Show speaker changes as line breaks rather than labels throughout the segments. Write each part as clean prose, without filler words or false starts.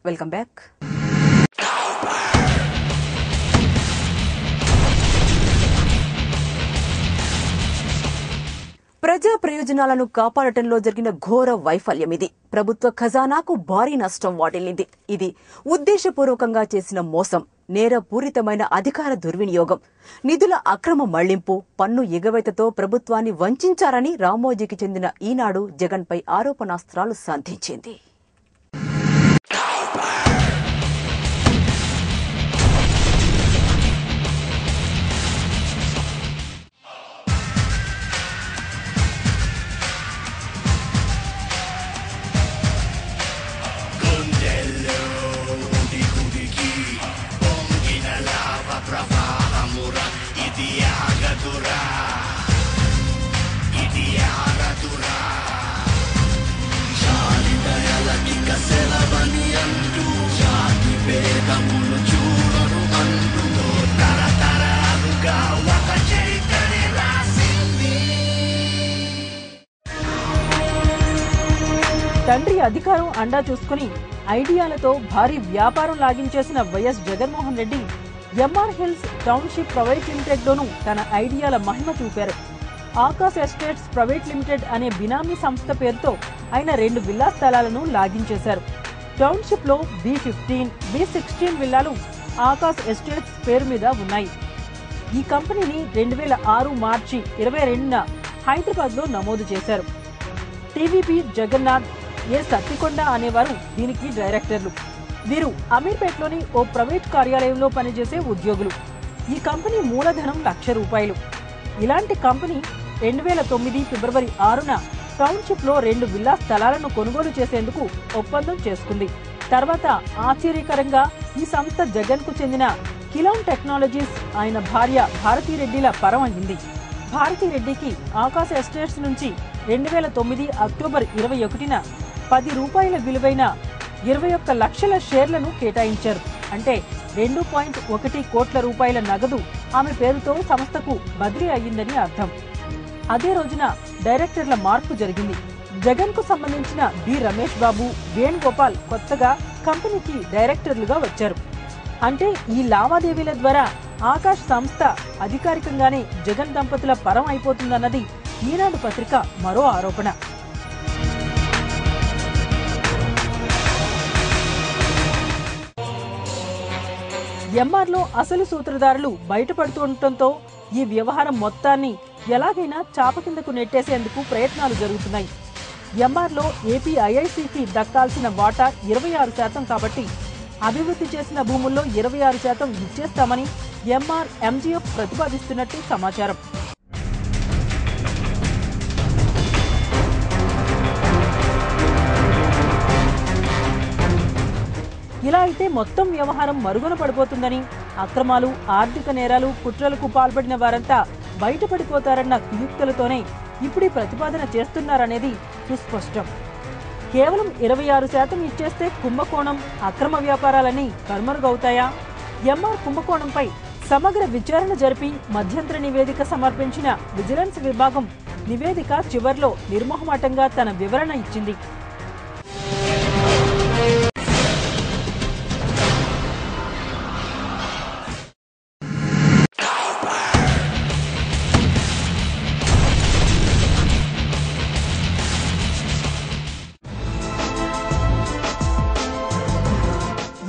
Welcome back. ప్రజా ప్రయోజనాలను కాపాడటంలో జరిగిన ఘోర వైఫల్యం ఇది. ప్రభుత్వ ఖజానాకు భారీ నష్టం వాటిల్లింది. ఇది ఉద్దేశపూర్వకంగా చేసిన మోసం, నేరపూరితమైన అధికార దుర్వినియోగం, నిధుల అక్రమ మళ్లింపు, పన్ను ఎగవేతతో ప్రభుత్వాన్ని వంచారని రామోజీకి చెందిన ఈనాడు జగన్పై ఆరోపణాస్త్రాలు సంధించింది.
తండ్రి అధికారం అండా చూసుకుని ఐడియాలతో భారీ వ్యాపారం లాగించేసిన YS Jaganmohan Reddy MR hills township private limited లోనూ తన ఐడియాల మహిమ చూపారు. ఆకాశ్ ఎస్టేట్స్ ప్రైవేట్ లిమిటెడ్ అనే బినామీ సంస్థ పేరుతో ఆయన 2 విల్లా స్థలాలను లాగించేశారు. టౌన్షిప్ లో B15, B16 విల్లాలు ఆకాశ్ ఎస్టేట్స్ పేరు మీద ఉన్నాయి. ఈ కంపెనీని 2006 మార్చి 22న హైదరాబాద్ లో నమోదు చేశారు. టీవీపీ జగన్నాథ్, ఏ సత్తికొండ అనేవారు దీనికి డైరెక్టర్లు. వీరు అమీర్పేట్లోని ఓ ప్రైవేట్ కార్యాలయంలో పనిచేసే ఉద్యోగులు. ఈ కంపెనీ మూలధనం ₹1,00,000. ఇలాంటి కంపెనీ 2009 ఫిబ్రవరి 6న టౌన్షిప్ లో 2 విల్లా స్థలాలను కొనుగోలు చేసేందుకు ఒప్పందం చేసుకుంది. తర్వాత ఆశ్చర్యకరంగా ఈ సంస్థ జగన్ కు చెందిన కిలాన్ టెక్నాలజీస్, ఆయన భార్య భారతీరెడ్డిల పరం అయింది. భారతీరెడ్డికి ఆకాశ్ ఎస్టేట్స్ నుంచి 2009 అక్టోబర్ 21న ₹10 విలువైన 21 లక్షల షేర్లను కేటాయించారు. అంటే ₹2.1 కోట్ల నగదు ఆమె పేరుతో సంస్థకు బదిలీ అయ్యిందని అర్థం. అదే రోజున డైరెక్టర్ల మార్పు జరిగింది. జగన్ కు సంబంధించిన బి రమేష్ బాబు, వేణుగోపాల్ కొత్తగా కంపెనీకి డైరెక్టర్లుగా వచ్చారు. అంటే ఈ లావాదేవీల ద్వారా ఆకాశ్ సంస్థ అధికారికంగానే జగన్ దంపతుల పరం అయిపోతుందన్నది ఈనాడు పత్రిక మరో ఆరోపణ. ఎంఆర్లో అసలు సూత్రధారులు బయటపడుతుండటంతో ఈ వ్యవహారం మొత్తాన్ని ఎలాగైనా చాప కిందకు నెట్టేసేందుకు ప్రయత్నాలు జరుగుతున్నాయి. ఎంఆర్లో ఏపీఐఐసికి దక్కాల్సిన వాటా 26% కాబట్టి అభివృద్ధి చేసిన భూముల్లో 26% ఇచ్చేస్తామని ఎంఆర్ ఎంజీఎఫ్ ప్రతిపాదిస్తున్నట్టు సమాచారం. ఇలా అయితే మొత్తం వ్యవహారం మరుగున పడిపోతుందని, అక్రమాలు, ఆర్థిక నేరాలు, కుట్రలకు పాల్పడిన వారంతా బయటపడిపోతారన్న కుయుక్తులతోనే ఇప్పుడు ప్రతిపాదన చేస్తున్నారనేది సుస్పష్టం. కేవలం 26% ఇచ్చేస్తే కుంభకోణం, అక్రమ వ్యాపారాలన్నీ కనుమరుగవుతాయా? ఎంఆర్ కుంభకోణంపై సమగ్ర విచారణ జరిపి మధ్యంతర నివేదిక సమర్పించిన విజిలెన్స్ విభాగం నివేదిక చివర్లో నిర్మోహమాటంగా తన వివరణ ఇచ్చింది.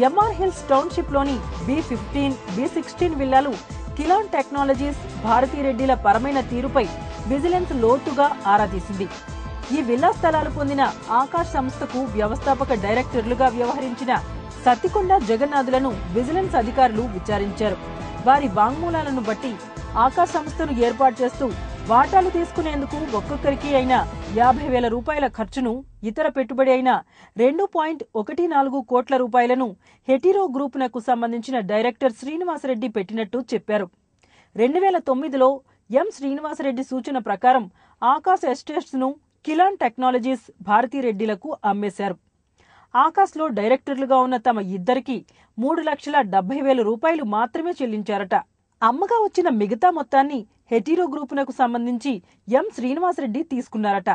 ఎంఆర్ హిల్స్ టౌన్షిప్ లోని B15, B16 విల్లాలు కిలాన్ టెక్నాలజీస్, భారతీరెడ్డిల పరమైన తీరుపై విజిలెన్స్ లోతుగా ఆరా తీసింది. ఈ విల్లా స్థలాలు పొందిన ఆకాశ్ సంస్థకు వ్యవస్థాపక డైరెక్టర్లుగా వ్యవహరించిన సత్తికొండ జగన్నాథులను విజిలెన్స్ అధికారులు విచారించారు. వారి వాంగ్మూలాలను బట్టి ఆకాశ్ సంస్థను ఏర్పాటు చేస్తూ వాటాలు తీసుకునేందుకు ఒక్కొక్కరికి అయిన ₹50,000 ఖర్చును, ఇతర పెట్టుబడి అయిన ₹2.14 కోట్ల హెటిరో గ్రూపునకు సంబంధించిన డైరెక్టర్ శ్రీనివాసరెడ్డి పెట్టినట్టు చెప్పారు. 2009లో ఎం శ్రీనివాసరెడ్డి సూచన ప్రకారం ఆకాశ్ ఎస్టేట్స్ ను కిలాన్ టెక్నాలజీస్, భారతీరెడ్డిలకు అమ్మేశారు. ఆకాశ్లో డైరెక్టర్లుగా ఉన్న తమ ఇద్దరికి ₹3,70,000 మాత్రమే చెల్లించారట. అమ్మగా వచ్చిన మిగతా మొత్తాన్ని హెటిరో గ్రూపునకు సంబంధించి ఎం శ్రీనివాసరెడ్డి తీసుకున్నారట.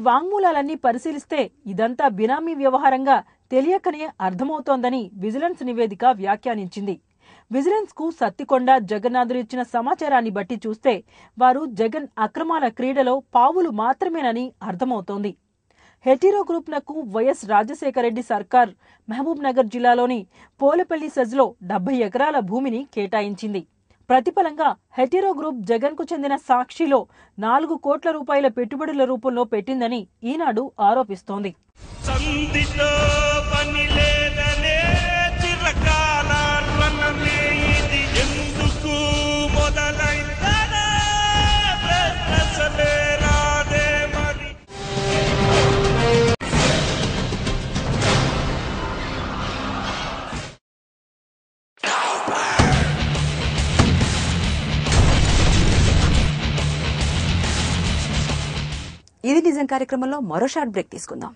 వాంగ్మూలాలన్నీ పరిశీలిస్తే ఇదంతా బినామీ వ్యవహారంగా తెలియకనే అర్థమవుతోందని విజిలెన్స్ నివేదిక వ్యాఖ్యానించింది. విజిలెన్స్ కు సత్తికొండ, జగన్నాథులు ఇచ్చిన సమాచారాన్ని బట్టి చూస్తే వారు జగన్ అక్రమాల క్రీడలో పావులు మాత్రమేనని అర్థమవుతోంది. హెటీరో గ్రూప్ నకు వైఎస్ రాజశేఖర రెడ్డి సర్కార్ మహబూబ్ నగర్ జిల్లాలోని పోలపల్లి సెజ్లో 70 ఎకరాల భూమిని కేటాయించింది. ప్రతిఫలంగా హెటీరో గ్రూప్ జగన్ కు చెందిన సాక్షిలో 4 కోట్ల రూపాయల పెట్టుబడుల రూపంలో పెట్టిందని ఈనాడు ఆరోపిస్తోంది.
ఇది నిజం కార్యక్రమంలో మరో షార్ట్ బ్రేక్ తీసుకుందాం.